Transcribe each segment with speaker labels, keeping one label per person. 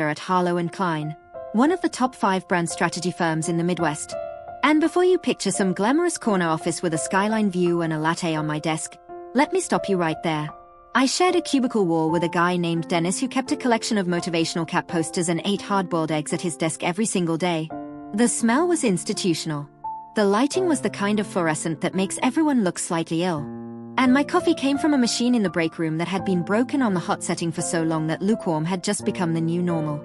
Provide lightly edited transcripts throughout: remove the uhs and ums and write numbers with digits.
Speaker 1: at Harlow & Klein, one of the top 5 brand strategy firms in the Midwest. And before you picture some glamorous corner office with a skyline view and a latte on my desk, let me stop you right there. I shared a cubicle wall with a guy named Dennis who kept a collection of motivational cap posters and ate hard-boiled eggs at his desk every single day. The smell was institutional. The lighting was the kind of fluorescent that makes everyone look slightly ill. And my coffee came from a machine in the break room that had been broken on the hot setting for so long that lukewarm had just become the new normal.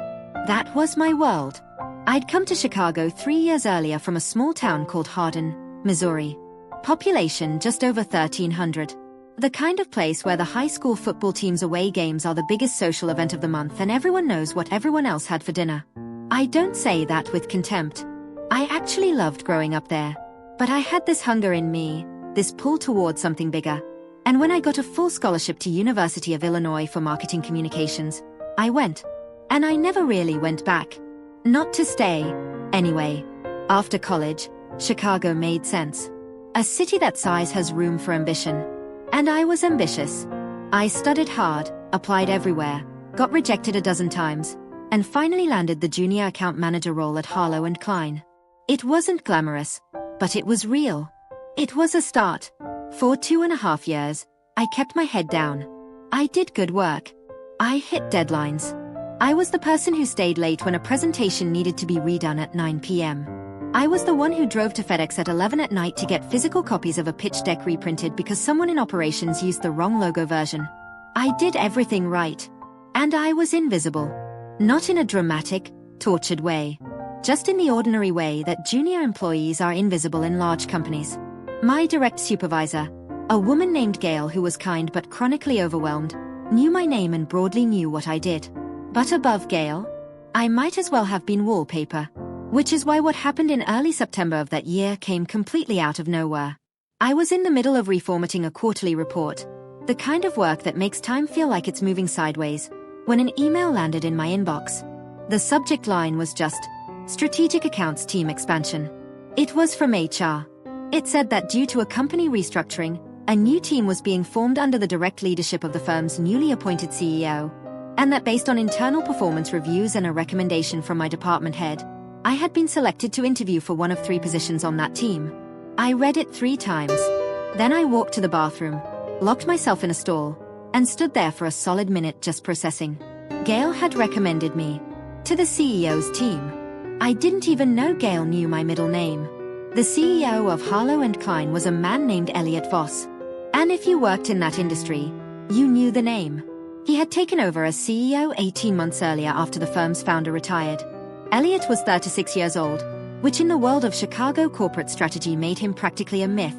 Speaker 1: That was my world. I'd come to Chicago 3 years earlier from a small town called Hardin, Missouri. Population just over 1,300. The kind of place where the high school football team's away games are the biggest social event of the month and everyone knows what everyone else had for dinner. I don't say that with contempt. I actually loved growing up there. But I had this hunger in me, this pull towards something bigger. And when I got a full scholarship to University of Illinois for marketing communications, I went. And I never really went back. Not to stay, anyway. After college, Chicago made sense. A city that size has room for ambition. And I was ambitious. I studied hard, applied everywhere, got rejected a dozen times, and finally landed the junior account manager role at Harlow & Klein. It wasn't glamorous, but it was real. It was a start. For 2.5 years, I kept my head down. I did good work. I hit deadlines. I was the person who stayed late when a presentation needed to be redone at 9 p.m. I was the one who drove to FedEx at 11 at night to get physical copies of a pitch deck reprinted because someone in operations used the wrong logo version. I did everything right. And I was invisible. Not in a dramatic, tortured way. Just in the ordinary way that junior employees are invisible in large companies. My direct supervisor, a woman named Gail who was kind but chronically overwhelmed, knew my name and broadly knew what I did. But above Gail, I might as well have been wallpaper. Which is why what happened in early September of that year came completely out of nowhere. I was in the middle of reformatting a quarterly report, the kind of work that makes time feel like it's moving sideways, when an email landed in my inbox. The subject line was just, Strategic Accounts Team Expansion. It was from HR. It said that due to a company restructuring, a new team was being formed under the direct leadership of the firm's newly appointed CEO. And that based on internal performance reviews and a recommendation from my department head, I had been selected to interview for one of 3 positions on that team. I read it 3 times. Then I walked to the bathroom, locked myself in a stall, and stood there for a solid minute just processing. Gail had recommended me to the CEO's team. I didn't even know Gail knew my middle name. The CEO of Harlow & Klein was a man named Elliot Voss. And if you worked in that industry, you knew the name. He had taken over as CEO 18 months earlier after the firm's founder retired. Elliot was 36 years old, which in the world of Chicago corporate strategy made him practically a myth.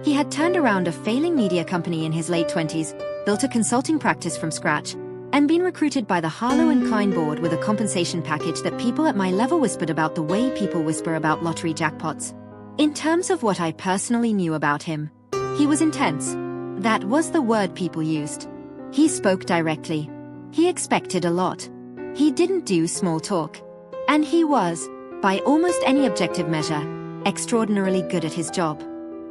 Speaker 1: He had turned around a failing media company in his late 20s, built a consulting practice from scratch, and been recruited by the Harlow & Klein board with a compensation package that people at my level whispered about the way people whisper about lottery jackpots. In terms of what I personally knew about him, he was intense. That was the word people used. He spoke directly. He expected a lot. He didn't do small talk. And he was, by almost any objective measure, extraordinarily good at his job.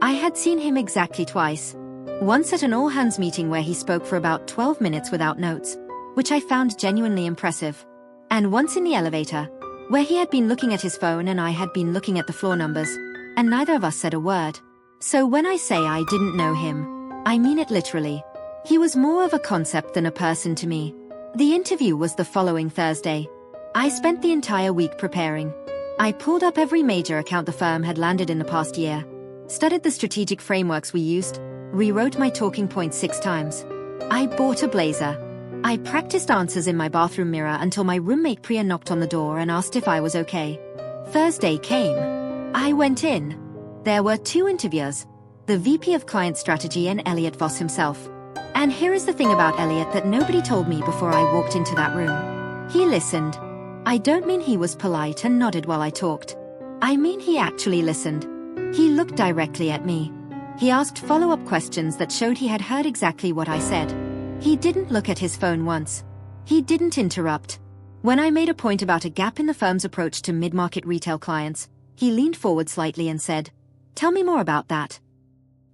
Speaker 1: I had seen him exactly twice. Once at an all-hands meeting where he spoke for about 12 minutes without notes, which I found genuinely impressive. And once in the elevator, where he had been looking at his phone and I had been looking at the floor numbers, and neither of us said a word. So when I say I didn't know him, I mean it literally. He was more of a concept than a person to me. The interview was the following Thursday. I spent the entire week preparing. I pulled up every major account the firm had landed in the past year, studied the strategic frameworks we used, rewrote my talking points 6 times. I bought a blazer. I practiced answers in my bathroom mirror until my roommate Priya knocked on the door and asked if I was okay. Thursday came. I went in. There were 2 interviewers, the VP of Client Strategy and Elliot Voss himself. And here is the thing about Elliot that nobody told me before I walked into that room. He listened. I don't mean he was polite and nodded while I talked. I mean he actually listened. He looked directly at me. He asked follow-up questions that showed he had heard exactly what I said. He didn't look at his phone once. He didn't interrupt. When I made a point about a gap in the firm's approach to mid-market retail clients, he leaned forward slightly and said, "Tell me more about that."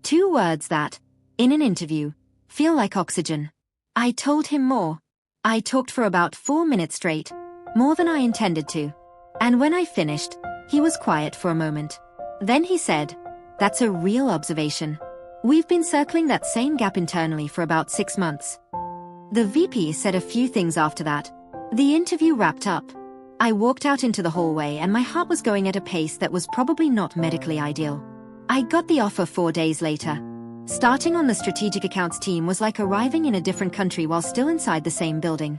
Speaker 1: 2 words that, in an interview, feel like oxygen. I told him more. I talked for about 4 minutes straight. more than I intended to. And when I finished, he was quiet for a moment. Then he said, "That's a real observation. We've been circling that same gap internally for about 6 months." The VP said a few things after that. The interview wrapped up. I walked out into the hallway and my heart was going at a pace that was probably not medically ideal. I got the offer 4 days later. Starting on the strategic accounts team was like arriving in a different country while still inside the same building.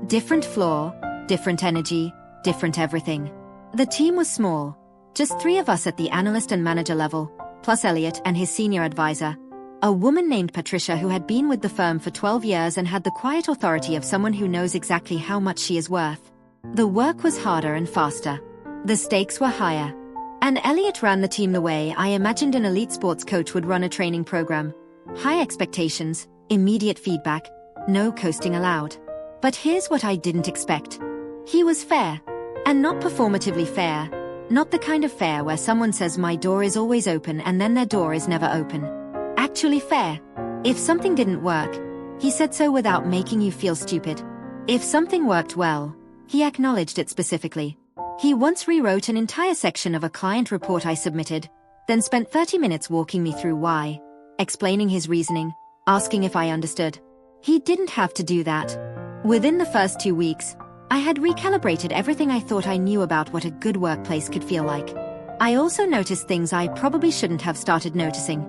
Speaker 1: Different floor, different energy, different everything. The team was small, just 3 of us at the analyst and manager level, plus Elliot and his senior advisor, a woman named Patricia who had been with the firm for 12 years and had the quiet authority of someone who knows exactly how much she is worth. The work was harder and faster. The stakes were higher. And Elliot ran the team the way I imagined an elite sports coach would run a training program. High expectations, immediate feedback, no coasting allowed. But here's what I didn't expect. He was fair. And not performatively fair. Not the kind of fair where someone says my door is always open and then their door is never open. Actually fair. If something didn't work, he said so without making you feel stupid. If something worked well, he acknowledged it specifically. He once rewrote an entire section of a client report I submitted, then spent 30 minutes walking me through why, explaining his reasoning, asking if I understood. He didn't have to do that. Within the first 2 weeks, I had recalibrated everything I thought I knew about what a good workplace could feel like. I also noticed things I probably shouldn't have started noticing.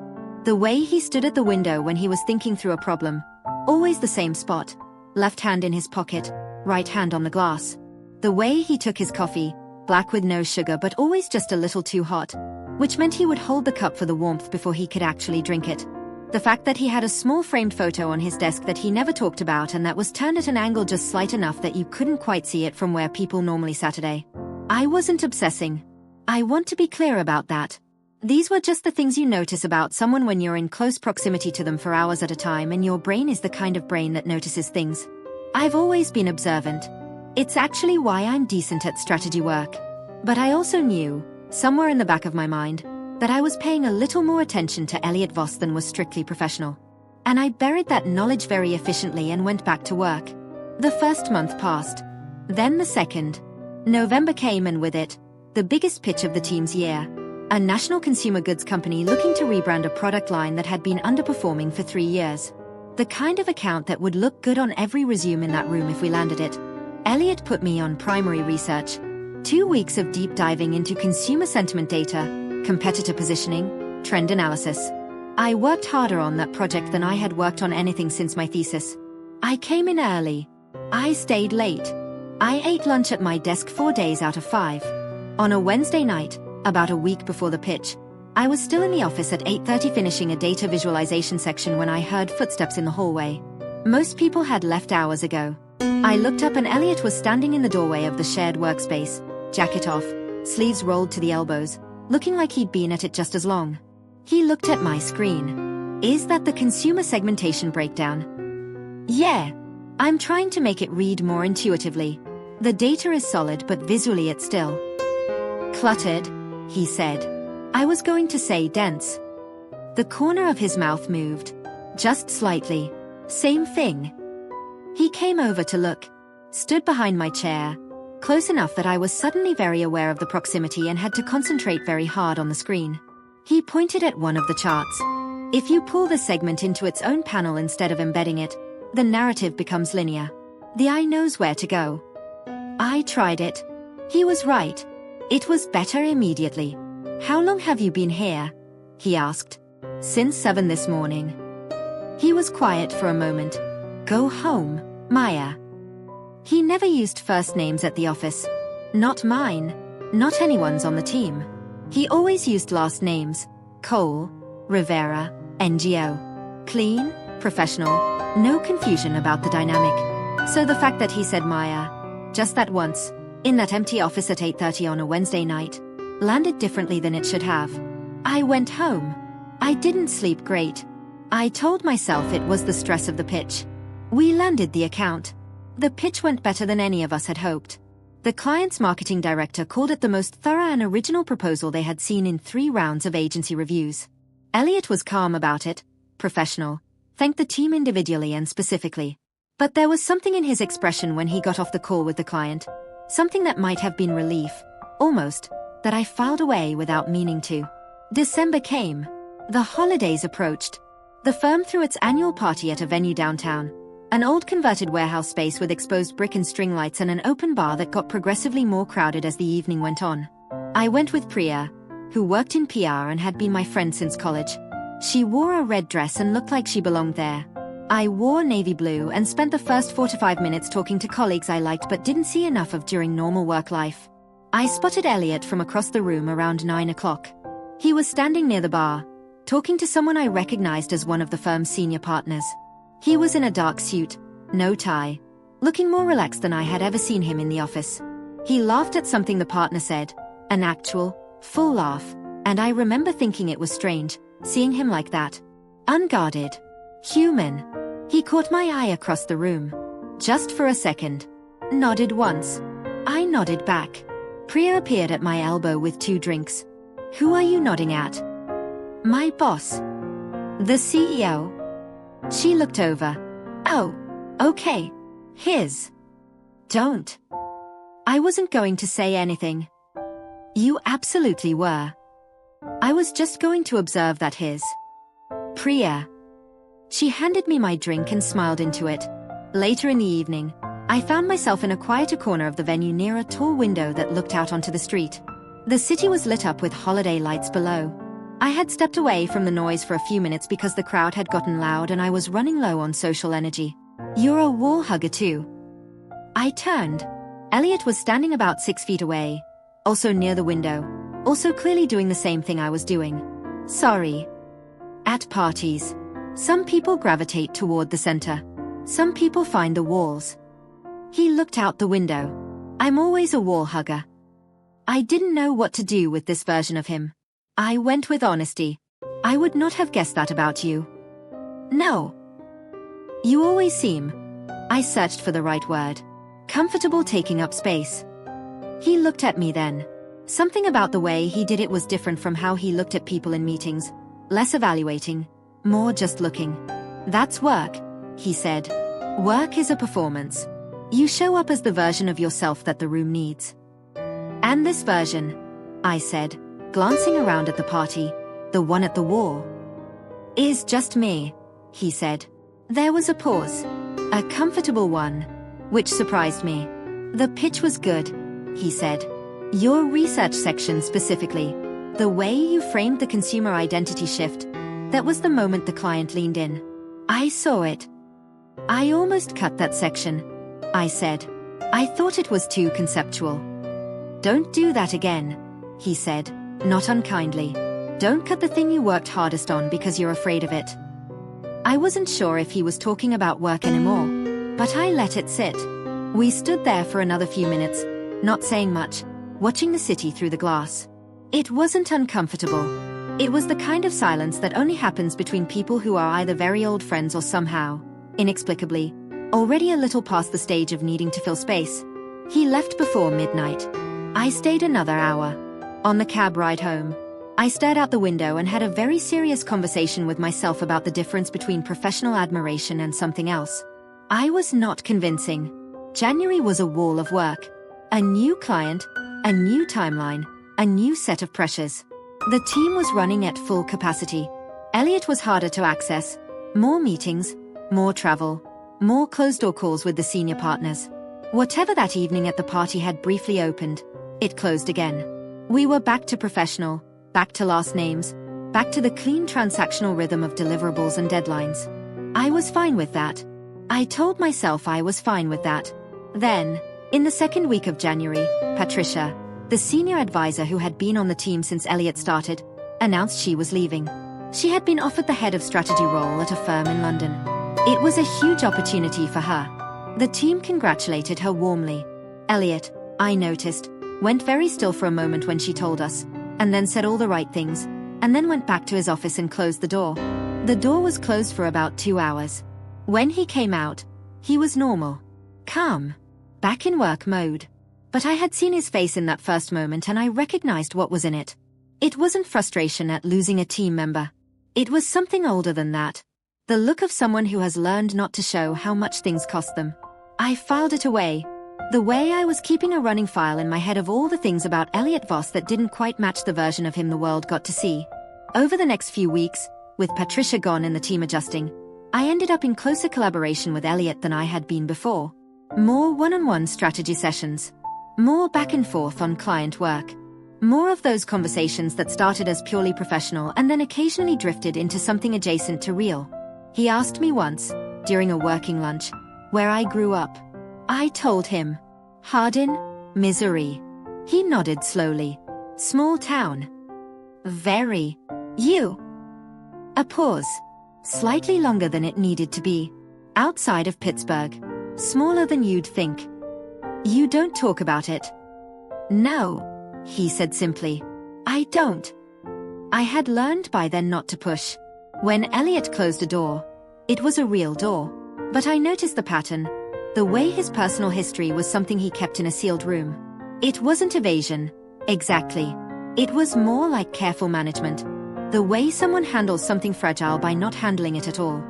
Speaker 1: The way he stood at the window when he was thinking through a problem. Always the same spot. Left hand in his pocket, right hand on the glass. The way he took his coffee, black with no sugar but always just a little too hot, which meant he would hold the cup for the warmth before he could actually drink it. The fact that he had a small framed photo on his desk that he never talked about and that was turned at an angle just slight enough that you couldn't quite see it from where people normally sat today. I wasn't obsessing. I want to be clear about that. These were just the things you notice about someone when you're in close proximity to them for hours at a time and your brain is the kind of brain that notices things. I've always been observant. It's actually why I'm decent at strategy work. But I also knew, somewhere in the back of my mind, that I was paying a little more attention to Elliot Voss than was strictly professional. And I buried that knowledge very efficiently and went back to work. The first month passed. Then the second. November came and with it, the biggest pitch of the team's year. A national consumer goods company looking to rebrand a product line that had been underperforming for 3 years. The kind of account that would look good on every resume in that room if we landed it. Elliot put me on primary research. 2 weeks of deep diving into consumer sentiment data, competitor positioning, trend analysis. I worked harder on that project than I had worked on anything since my thesis. I came in early. I stayed late. I ate lunch at my desk 4 days out of 5. On a Wednesday night, about a week before the pitch, I was still in the office at 8:30 finishing a data visualization section when I heard footsteps in the hallway. Most people had left hours ago. I looked up and Elliot was standing in the doorway of the shared workspace, jacket off, sleeves rolled to the elbows, looking like he'd been at it just as long. He looked at my screen. Is that the consumer segmentation breakdown? Yeah. I'm trying to make it read more intuitively. The data is solid but visually it's still cluttered, he said. I was going to say dense. The corner of his mouth moved. Just slightly. Same thing. He came over to look. Stood behind my chair. Close enough that I was suddenly very aware of the proximity and had to concentrate very hard on the screen. He pointed at one of the charts. If you pull the segment into its own panel instead of embedding it, the narrative becomes linear. The eye knows where to go. I tried it. He was right. It was better immediately. How long have you been here? He asked. Since 7 this morning. He was quiet for a moment. Go home, Maya. He never used first names at the office. Not mine. Not anyone's on the team. He always used last names. Cole, Rivera, NGO. Clean, professional, no confusion about the dynamic. So the fact that he said Maya, just that once, in that empty office at 8:30 on a Wednesday night, landed differently than it should have. I went home. I didn't sleep great. I told myself it was the stress of the pitch. We landed the account. The pitch went better than any of us had hoped. The client's marketing director called it the most thorough and original proposal they had seen in 3 rounds of agency reviews. Elliot was calm about it, professional, thanked the team individually and specifically. But there was something in his expression when he got off the call with the client. Something that might have been relief, almost, that I filed away without meaning to. December came. The holidays approached. The firm threw its annual party at a venue downtown. An old converted warehouse space with exposed brick and string lights and an open bar that got progressively more crowded as the evening went on. I went with Priya, who worked in PR and had been my friend since college. She wore a red dress and looked like she belonged there. I wore navy blue and spent the first 4 to 5 minutes talking to colleagues I liked but didn't see enough of during normal work life. I spotted Elliot from across the room around 9 o'clock. He was standing near the bar, talking to someone I recognized as one of the firm's senior partners. He was in a dark suit, no tie, looking more relaxed than I had ever seen him in the office. He laughed at something the partner said, an actual, full laugh, and I remember thinking it was strange, seeing him like that. Unguarded. Human. He caught my eye across the room. Just for a second. Nodded once. I nodded back. Priya appeared at my elbow with 2 drinks. Who are you nodding at? My boss. The CEO. She looked over. Oh, okay. His. Don't. I wasn't going to say anything. You absolutely were. I was just going to observe that his. Priya. She handed me my drink and smiled into it. Later in the evening, I found myself in a quieter corner of the venue near a tall window that looked out onto the street. The city was lit up with holiday lights below. I had stepped away from the noise for a few minutes because the crowd had gotten loud and I was running low on social energy. You're a wall hugger too. I turned. Elliot was standing about 6 feet away, also near the window, also clearly doing the same thing I was doing. Sorry. At parties, some people gravitate toward the center. Some people find the walls. He looked out the window. I'm always a wall hugger. I didn't know what to do with this version of him. I went with honesty. I would not have guessed that about you. No. You always seem. I searched for the right word. Comfortable taking up space. He looked at me then. Something about the way he did it was different from how he looked at people in meetings. Less evaluating, more just looking. That's work, he said. Work is a performance. You show up as the version of yourself that the room needs. And this version, I said, glancing around at the party, the one at the wall, is just me, he said. There was a pause. A comfortable one, which surprised me. The pitch was good, he said. Your research section specifically. The way you framed the consumer identity shift. That was the moment the client leaned in. I saw it. I almost cut that section, I said. I thought it was too conceptual. Don't do that again, he said, not unkindly. Don't cut the thing you worked hardest on because you're afraid of it. I wasn't sure if he was talking about work anymore, but I let it sit. We stood there for another few minutes, not saying much, watching the city through the glass. It wasn't uncomfortable. It was the kind of silence that only happens between people who are either very old friends or somehow, inexplicably, already a little past the stage of needing to fill space. He left before midnight. I stayed another hour. On the cab ride home, I stared out the window and had a very serious conversation with myself about the difference between professional admiration and something else. I was not convincing. January was a wall of work. A new client, a new timeline, a new set of pressures. The team was running at full capacity. Elliot was harder to access. More meetings, more travel, more closed-door calls with the senior partners. Whatever that evening at the party had briefly opened, it closed again. We were back to professional, back to last names, back to the clean transactional rhythm of deliverables and deadlines. I was fine with that. I told myself I was fine with that. Then, in the second week of January, Patricia, the senior advisor who had been on the team since Elliot started, announced she was leaving. She had been offered the head of strategy role at a firm in London. It was a huge opportunity for her. The team congratulated her warmly. Elliot, I noticed, went very still for a moment when she told us, and then said all the right things, and then went back to his office and closed the door. The door was closed for about 2 hours. When he came out, he was normal. Calm. Back in work mode. But I had seen his face in that first moment and I recognized what was in it. It wasn't frustration at losing a team member. It was something older than that. The look of someone who has learned not to show how much things cost them. I filed it away. The way I was keeping a running file in my head of all the things about Elliot Voss that didn't quite match the version of him the world got to see. Over the next few weeks, with Patricia gone and the team adjusting, I ended up in closer collaboration with Elliot than I had been before. More one-on-one strategy sessions. More back and forth on client work. More of those conversations that started as purely professional and then occasionally drifted into something adjacent to real. He asked me once, during a working lunch, where I grew up. I told him, Hardin, Missouri. He nodded slowly. Small town. Very. You. A pause. Slightly longer than it needed to be. Outside of Pittsburgh. Smaller than you'd think. You don't talk about it. No, he said simply. I don't. I had learned by then not to push. When Elliot closed a door, it was a real door. But I noticed the pattern. The way his personal history was something he kept in a sealed room. It wasn't evasion, exactly. It was more like careful management. The way someone handles something fragile by not handling it at all.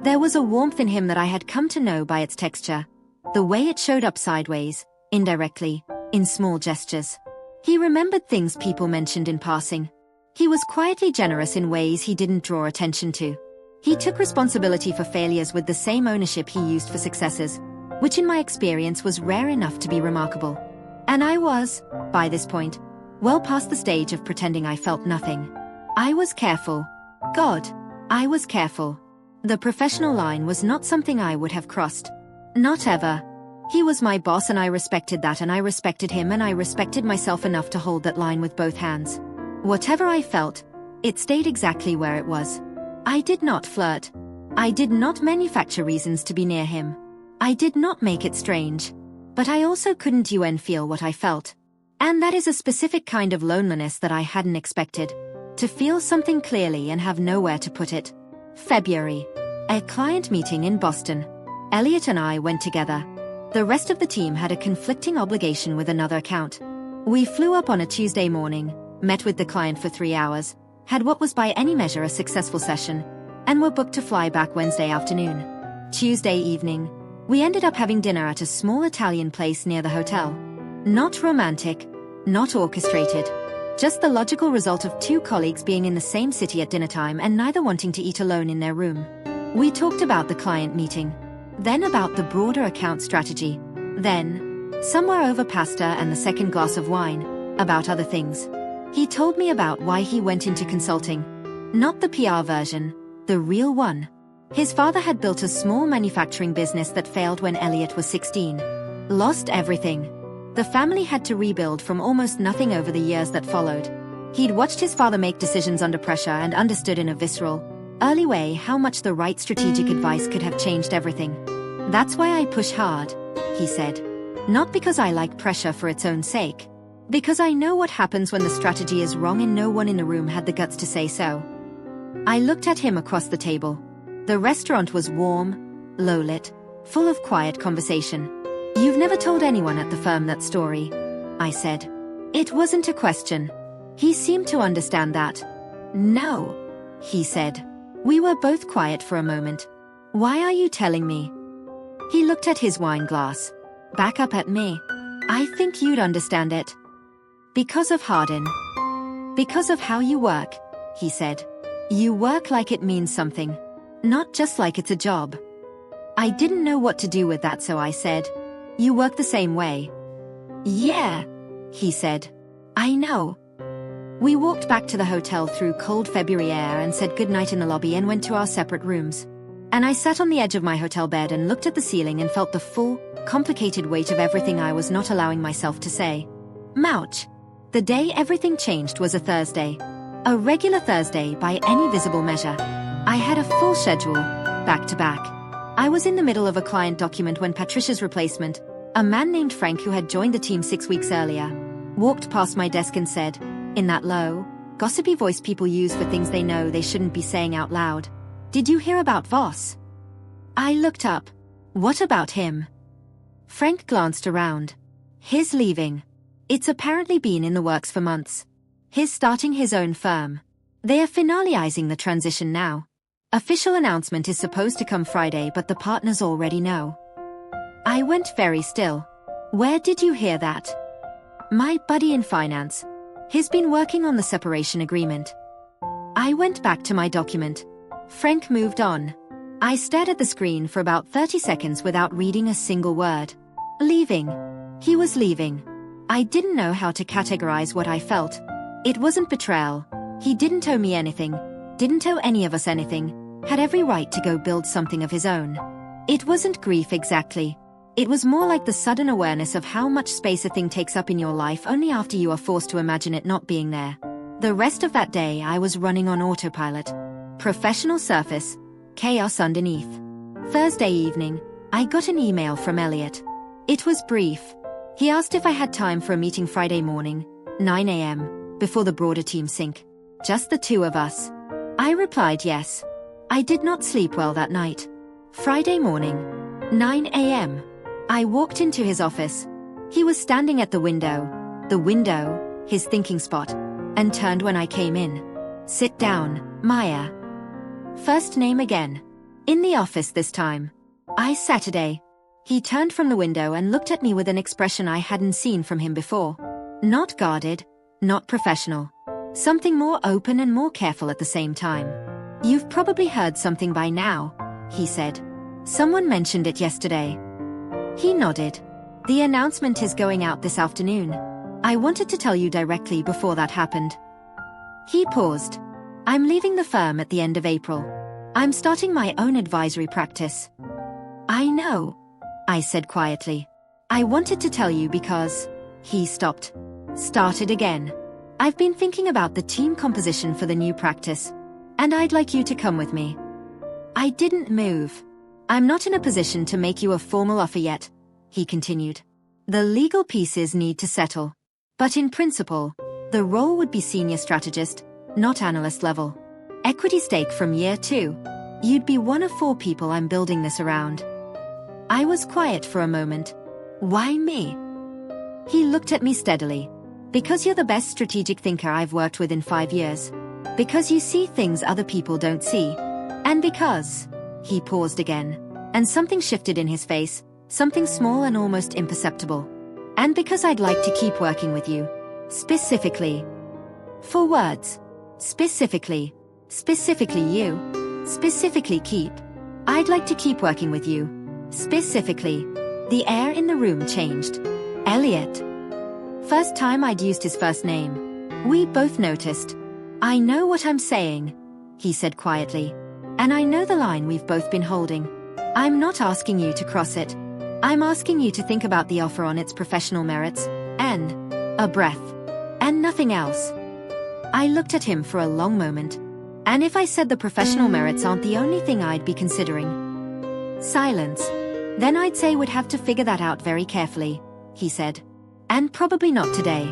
Speaker 1: There was a warmth in him that I had come to know by its texture. The way it showed up sideways, indirectly, in small gestures. He remembered things people mentioned in passing. He was quietly generous in ways he didn't draw attention to. He took responsibility for failures with the same ownership he used for successes, which in my experience was rare enough to be remarkable. And I was, by this point, well past the stage of pretending I felt nothing. I was careful. God, I was careful. The professional line was not something I would have crossed. Not ever. He was my boss and I respected that, and I respected him, and I respected myself enough to hold that line with both hands. Whatever I felt, it stayed exactly where it was. I did not flirt. I did not manufacture reasons to be near him. I did not make it strange. But I also couldn't feel what I felt. And that is a specific kind of loneliness that I hadn't expected. To feel something clearly and have nowhere to put it. February. A client meeting in Boston. Elliot and I went together. The rest of the team had a conflicting obligation with another account. We flew up on a Tuesday morning, met with the client for 3 hours, had what was by any measure a successful session, and were booked to fly back Wednesday afternoon. Tuesday evening, we ended up having dinner at a small Italian place near the hotel. Not romantic, not orchestrated. Just the logical result of two colleagues being in the same city at dinner time and neither wanting to eat alone in their room. We talked about the client meeting. Then about the broader account strategy. Then, somewhere over pasta and the second glass of wine, about other things. He told me about why he went into consulting. Not the PR version, the real one. His father had built a small manufacturing business that failed when Elliot was 16. Lost everything. The family had to rebuild from almost nothing over the years that followed. He'd watched his father make decisions under pressure and understood in a visceral, early way how much the right strategic advice could have changed everything. That's why I push hard, he said. Not because I like pressure for its own sake. Because I know what happens when the strategy is wrong and no one in the room had the guts to say so. I looked at him across the table. The restaurant was warm, low-lit, full of quiet conversation. You've never told anyone at the firm that story, I said. It wasn't a question. He seemed to understand that. No, he said. We were both quiet for a moment. Why are you telling me? He looked at his wine glass. Back up at me. I think you'd understand it. Because of Hardin. Because of how you work, he said. You work like it means something. Not just like it's a job. I didn't know what to do with that, so I said, you work the same way. Yeah, he said. I know. We walked back to the hotel through cold February air and said goodnight in the lobby and went to our separate rooms. And I sat on the edge of my hotel bed and looked at the ceiling and felt the full, complicated weight of everything I was not allowing myself to say. Mouch. The day everything changed was a Thursday. A regular Thursday by any visible measure. I had a full schedule, back to back. I was in the middle of a client document when Patricia's replacement, a man named Frank who had joined the team 6 weeks earlier, walked past my desk and said, in that low, gossipy voice people use for things they know they shouldn't be saying out loud, "Did you hear about Voss?" I looked up. What about him? Frank glanced around. His leaving. It's apparently been in the works for months. His starting his own firm. They are finalizing the transition now. Official announcement is supposed to come Friday, but the partners already know. I went very still. Where did you hear that? My buddy in finance. He's been working on the separation agreement. I went back to my document. Frank moved on. I stared at the screen for about 30 seconds without reading a single word. Leaving. He was leaving. I didn't know how to categorize what I felt. It wasn't betrayal. He didn't owe me anything. Didn't owe any of us anything. Had every right to go build something of his own. It wasn't grief exactly. It was more like the sudden awareness of how much space a thing takes up in your life only after you are forced to imagine it not being there. The rest of that day I was running on autopilot. Professional surface, chaos underneath. Thursday evening, I got an email from Elliot. It was brief. He asked if I had time for a meeting Friday morning, 9 a.m., before the broader team sync. Just the two of us. I replied yes. I did not sleep well that night. Friday morning, 9 a.m. I walked into his office. He was standing at the window, his thinking spot, and turned when I came in. Sit down, Maya. First name again. In the office this time. Saturday. He turned from the window and looked at me with an expression I hadn't seen from him before. Not guarded, not professional. Something more open and more careful at the same time. You've probably heard something by now, he said. Someone mentioned it yesterday. He nodded. The announcement is going out this afternoon. I wanted to tell you directly before that happened. He paused. I'm leaving the firm at the end of April. I'm starting my own advisory practice. I know, I said quietly. I wanted to tell you because... He stopped. Started again. I've been thinking about the team composition for the new practice, and I'd like you to come with me. I didn't move. I'm not in a position to make you a formal offer yet, he continued. The legal pieces need to settle. But in principle, the role would be senior strategist, not analyst level. Equity stake from year 2. You'd be one of 4 people I'm building this around. I was quiet for a moment. Why me? He looked at me steadily. Because you're the best strategic thinker I've worked with in 5 years. Because you see things other people don't see. And because... He paused again. And something shifted in his face, something small and almost imperceptible. And because I'd like to keep working with you. Specifically. 4 words. Specifically. Specifically you. Specifically keep. I'd like to keep working with you. Specifically. The air in the room changed. Elliot. First time I'd used his first name. We both noticed. I know what I'm saying, he said quietly. And I know the line we've both been holding. I'm not asking you to cross it. I'm asking you to think about the offer on its professional merits, and a breath, and nothing else. I looked at him for a long moment. And if I said the professional merits aren't the only thing I'd be considering? Silence. Then I'd say we'd have to figure that out very carefully, he said. And probably not today.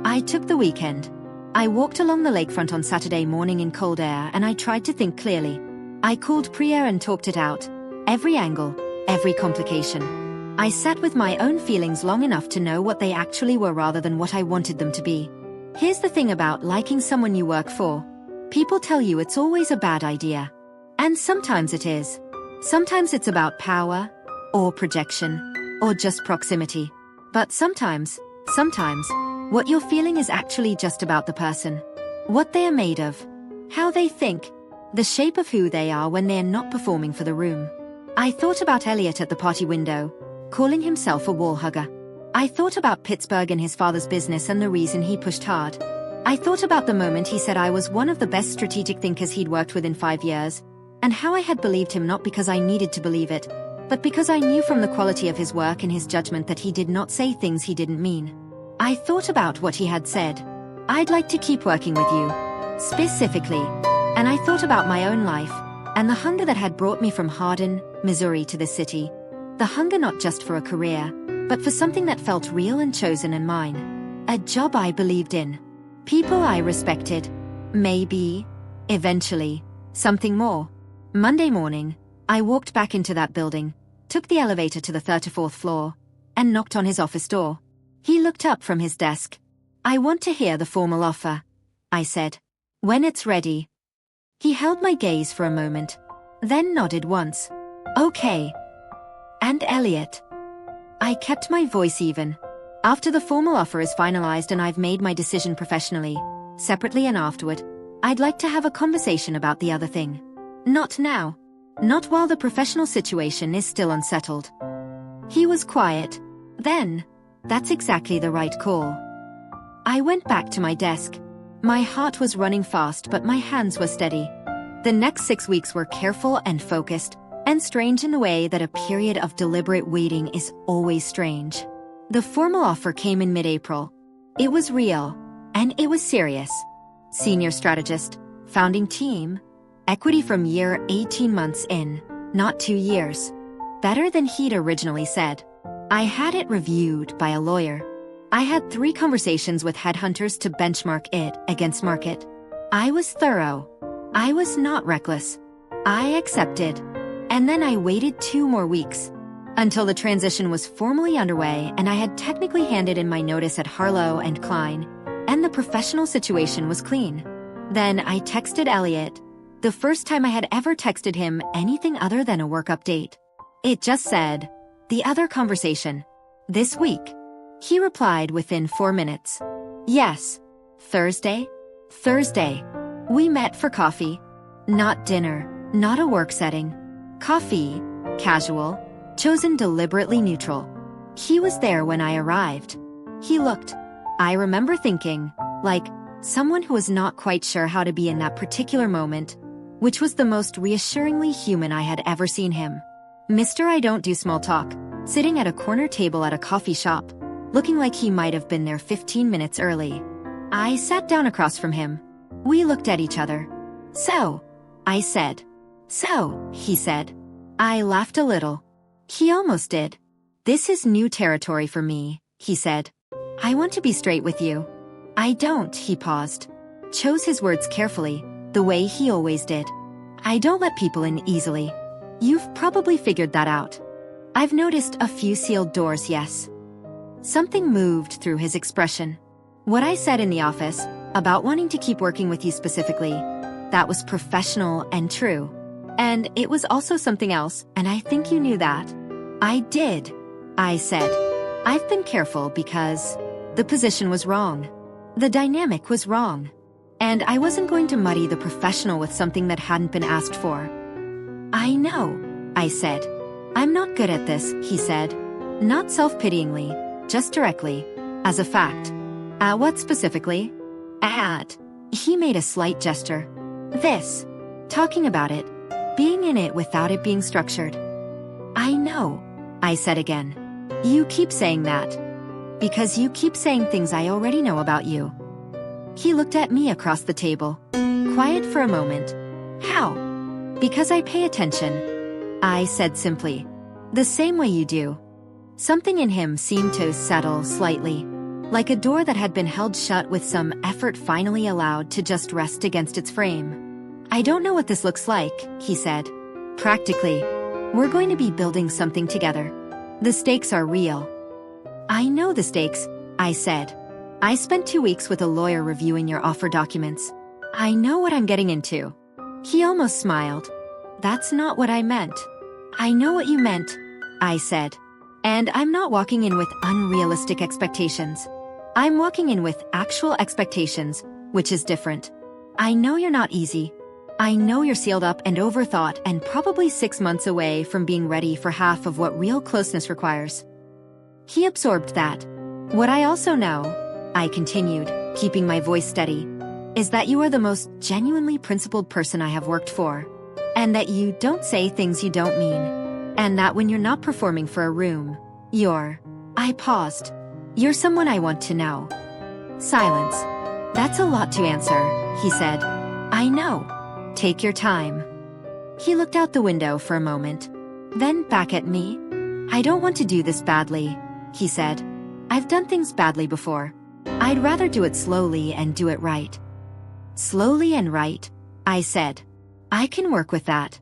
Speaker 1: I took the weekend. I walked along the lakefront on Saturday morning in cold air and I tried to think clearly. I called Priya and talked it out. Every angle, every complication. I sat with my own feelings long enough to know what they actually were rather than what I wanted them to be. Here's the thing about liking someone you work for. People tell you it's always a bad idea. And sometimes it is. Sometimes it's about power, or projection, or just proximity. But sometimes, what you're feeling is actually just about the person. What they are made of. How they think. The shape of who they are when they're not performing for the room. I thought about Elliot at the party window, calling himself a wall hugger. I thought about Pittsburgh and his father's business and the reason he pushed hard. I thought about the moment he said I was one of the best strategic thinkers he'd worked with in 5 years, and how I had believed him not because I needed to believe it, but because I knew from the quality of his work and his judgment that he did not say things he didn't mean. I thought about what he had said. I'd like to keep working with you. Specifically. And I thought about my own life, and the hunger that had brought me from Hardin, Missouri to this city. The hunger not just for a career, but for something that felt real and chosen and mine. A job I believed in. People I respected. Maybe, eventually, something more. Monday morning, I walked back into that building, took the elevator to the 34th floor, and knocked on his office door. He looked up from his desk. I want to hear the formal offer, I said. When it's ready. He held my gaze for a moment, then nodded once. Okay. And Elliot. I kept my voice even. After the formal offer is finalized and I've made my decision professionally, separately and afterward, I'd like to have a conversation about the other thing. Not now. Not while the professional situation is still unsettled. He was quiet. Then, that's exactly the right call. I went back to my desk. My heart was running fast, but my hands were steady. The next 6 weeks were careful and focused, and strange in the way that a period of deliberate waiting is always strange. The formal offer came in mid-April. It was real, and it was serious. Senior strategist, founding team, equity from year 18 months in, not 2 years. Better than he'd originally said. I had it reviewed by a lawyer. I had 3 conversations with headhunters to benchmark it against market. I was thorough. I was not reckless. I accepted. And then I waited 2 more weeks. Until the transition was formally underway and I had technically handed in my notice at Harlow and Klein, and the professional situation was clean. Then I texted Elliot, the first time I had ever texted him anything other than a work update. It just said, "The other conversation. This week." He replied within 4 minutes. "Yes. Thursday? Thursday." We met for coffee. Not dinner, not a work setting. Coffee, casual, chosen deliberately neutral. He was there when I arrived. He looked, I remember thinking, like someone who was not quite sure how to be in that particular moment, which was the most reassuringly human I had ever seen him. Mr. I don't do small talk, sitting at a corner table at a coffee shop, looking like he might have been there 15 minutes early. I sat down across from him. We looked at each other. "So," I said. "So," he said. I laughed a little. He almost did. "This is new territory for me," he said. "I want to be straight with you." "I don't," he paused. Chose his words carefully, the way he always did. "I don't let people in easily. You've probably figured that out." "I've noticed a few sealed doors, yes." Something moved through his expression. What I said in the office, about wanting to keep working with you specifically, that was professional and true. And it was also something else, and I think you knew that. "I did," I said. "I've been careful because the position was wrong. The dynamic was wrong. And I wasn't going to muddy the professional with something that hadn't been asked for." "I know," I said. "I'm not good at this," he said. Not self-pityingly, just directly, as a fact. What specifically?" "At." He made a slight gesture. "This. Talking about it. Being in it without it being structured." "I know," I said again. "You keep saying that. Because you keep saying things I already know about you." He looked at me across the table. Quiet for a moment. "How?" "Because I pay attention," I said simply. "The same way you do." Something in him seemed to settle slightly, like a door that had been held shut with some effort finally allowed to just rest against its frame. "I don't know what this looks like," he said. "Practically. We're going to be building something together. The stakes are real." "I know the stakes," I said. "I spent 2 weeks with a lawyer reviewing your offer documents. I know what I'm getting into." He almost smiled. "That's not what I meant." "I know what you meant," I said. "And I'm not walking in with unrealistic expectations. I'm walking in with actual expectations, which is different. I know you're not easy. I know you're sealed up and overthought and probably 6 months away from being ready for half of what real closeness requires." He absorbed that. "What I also know," I continued, keeping my voice steady, "is that you are the most genuinely principled person I have worked for. And that you don't say things you don't mean. And that when you're not performing for a room, you're..." I paused. "You're someone I want to know." Silence. "That's a lot to answer," he said. "I know. Take your time." He looked out the window for a moment. Then back at me. "I don't want to do this badly," he said. "I've done things badly before. I'd rather do it slowly and do it right." "Slowly and right," I said. "I can work with that."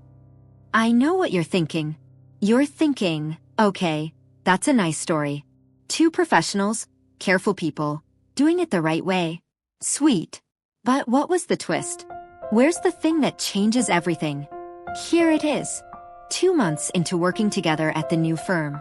Speaker 1: "I know what you're thinking. You're thinking, okay, that's a nice story. 2 professionals, careful people, doing it the right way. Sweet. But what was the twist? Where's the thing that changes everything? Here it is. 2 months into working together at the new firm.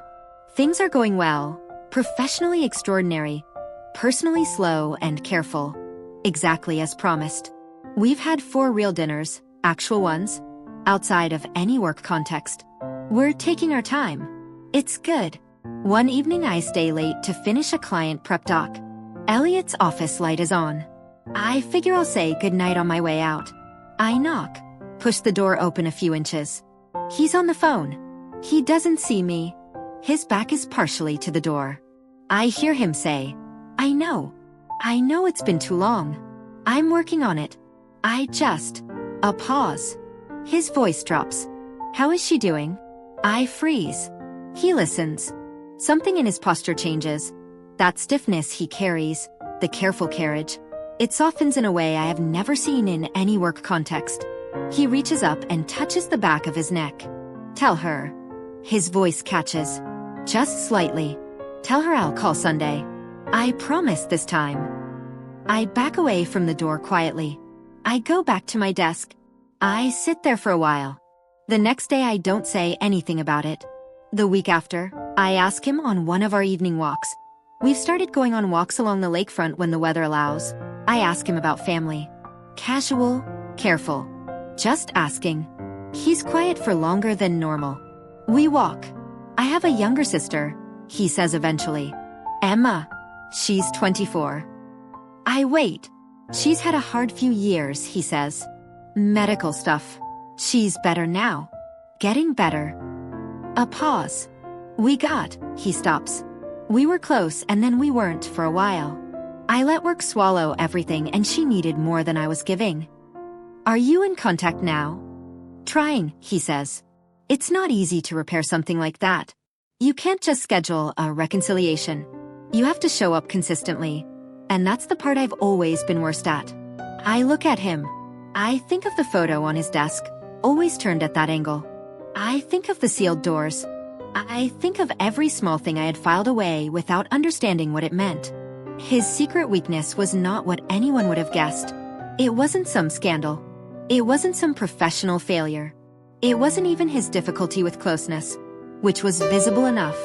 Speaker 1: Things are going well. Professionally extraordinary. Personally slow and careful. Exactly as promised. We've had 4 real dinners, actual ones, outside of any work context. We're taking our time. It's good. One evening I stay late to finish a client prep doc. Elliot's office light is on. I figure I'll say goodnight on my way out. I knock. Push the door open a few inches. He's on the phone. He doesn't see me. His back is partially to the door. I hear him say, I know it's been too long. I'm working on it. A pause. His voice drops. How is she doing? I freeze. He listens. Something in his posture changes. That stiffness he carries, the careful carriage, it softens in a way I have never seen in any work context. He reaches up and touches the back of his neck. Tell her. His voice catches. Just slightly. Tell her I'll call Sunday. I promise this time. I back away from the door quietly. I go back to my desk. I sit there for a while. The next day I don't say anything about it. The week after, I ask him on one of our evening walks. We've started going on walks along the lakefront when the weather allows. I ask him about family. Casual, careful. Just asking. He's quiet for longer than normal. We walk. I have a younger sister, he says eventually. Emma. She's 24. I wait. She's had a hard few years, he says. Medical stuff. She's better now. Getting better. A pause. He stops. We were close and then we weren't for a while. I let work swallow everything and she needed more than I was giving. Are you in contact now? Trying, he says. It's not easy to repair something like that. You can't just schedule a reconciliation. You have to show up consistently. And that's the part I've always been worst at. I look at him. I think of the photo on his desk, always turned at that angle. I think of the sealed doors. I think of every small thing I had filed away without understanding what it meant. His secret weakness was not what anyone would have guessed. It wasn't some scandal. It wasn't some professional failure. It wasn't even his difficulty with closeness, which was visible enough.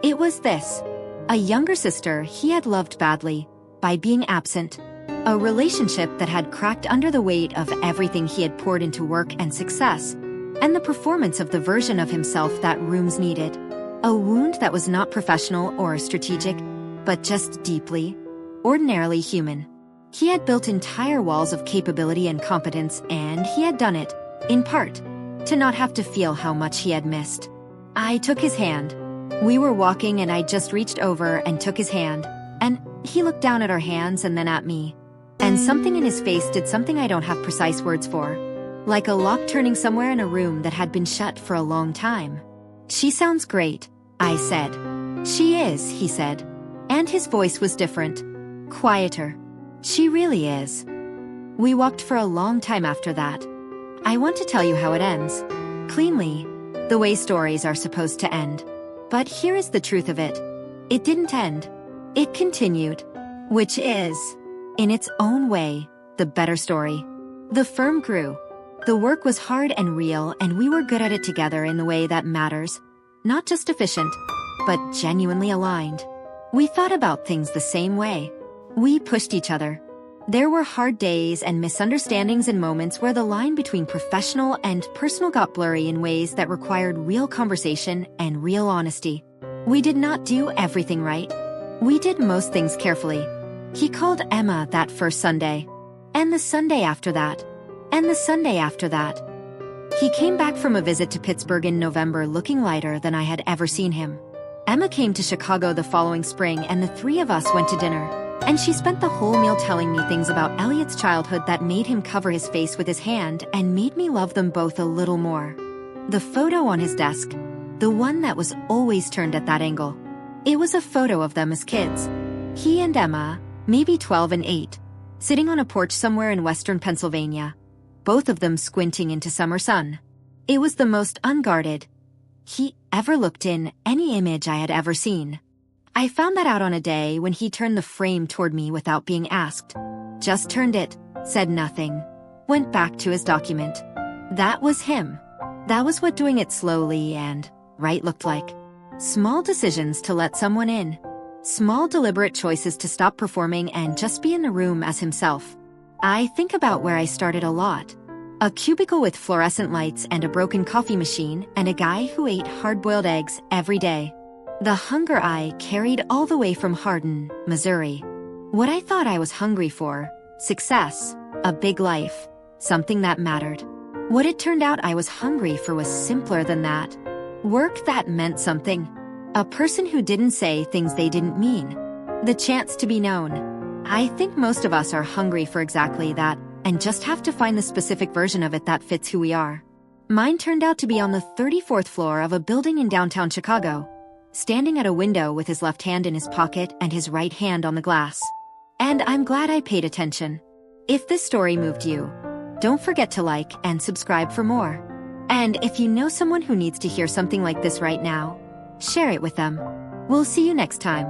Speaker 1: It was this. A younger sister he had loved badly, by being absent. A relationship that had cracked under the weight of everything he had poured into work and success, and the performance of the version of himself that rooms needed. A wound that was not professional or strategic, but just deeply, ordinarily human. He had built entire walls of capability and competence, and he had done it, in part, to not have to feel how much he had missed. I took his hand. We were walking and I just reached over and took his hand, and he looked down at our hands and then at me. And something in his face did something I don't have precise words for. Like a lock turning somewhere in a room that had been shut for a long time. She sounds great, I said. She is, he said. And his voice was different. Quieter. She really is. We walked for a long time after that. I want to tell you how it ends. Cleanly. The way stories are supposed to end. But here is the truth of it. It didn't end. It continued. Which is, in its own way, the better story. The firm grew. The work was hard and real, and we were good at it together in the way that matters. Not just efficient, but genuinely aligned. We thought about things the same way. We pushed each other. There were hard days and misunderstandings and moments where the line between professional and personal got blurry in ways that required real conversation and real honesty. We did not do everything right. We did most things carefully. He called Emma that first Sunday. And the Sunday after that. And the Sunday after that. He came back from a visit to Pittsburgh in November looking lighter than I had ever seen him. Emma came to Chicago the following spring and the 3 of us went to dinner. And she spent the whole meal telling me things about Elliot's childhood that made him cover his face with his hand and made me love them both a little more. The photo on his desk, the one that was always turned at that angle. It was a photo of them as kids. He and Emma, maybe 12 and 8, sitting on a porch somewhere in western Pennsylvania, both of them squinting into summer sun. It was the most unguarded he ever looked in any image I had ever seen. I found that out on a day when he turned the frame toward me without being asked. Just turned it, said nothing, went back to his document. That was him. That was what doing it slowly and right looked like. Small decisions to let someone in. Small deliberate choices to stop performing and just be in the room as himself. I think about where I started a lot. A cubicle with fluorescent lights and a broken coffee machine and a guy who ate hard-boiled eggs every day. The hunger I carried all the way from Hardin, Missouri. What I thought I was hungry for, success, a big life, something that mattered. What it turned out I was hungry for was simpler than that. Work that meant something. A person who didn't say things they didn't mean. The chance to be known. I think most of us are hungry for exactly that, and just have to find the specific version of it that fits who we are. Mine turned out to be on the 34th floor of a building in downtown Chicago, standing at a window with his left hand in his pocket and his right hand on the glass. And I'm glad I paid attention. If this story moved you, don't forget to like and subscribe for more. And if you know someone who needs to hear something like this right now, share it with them. We'll see you next time.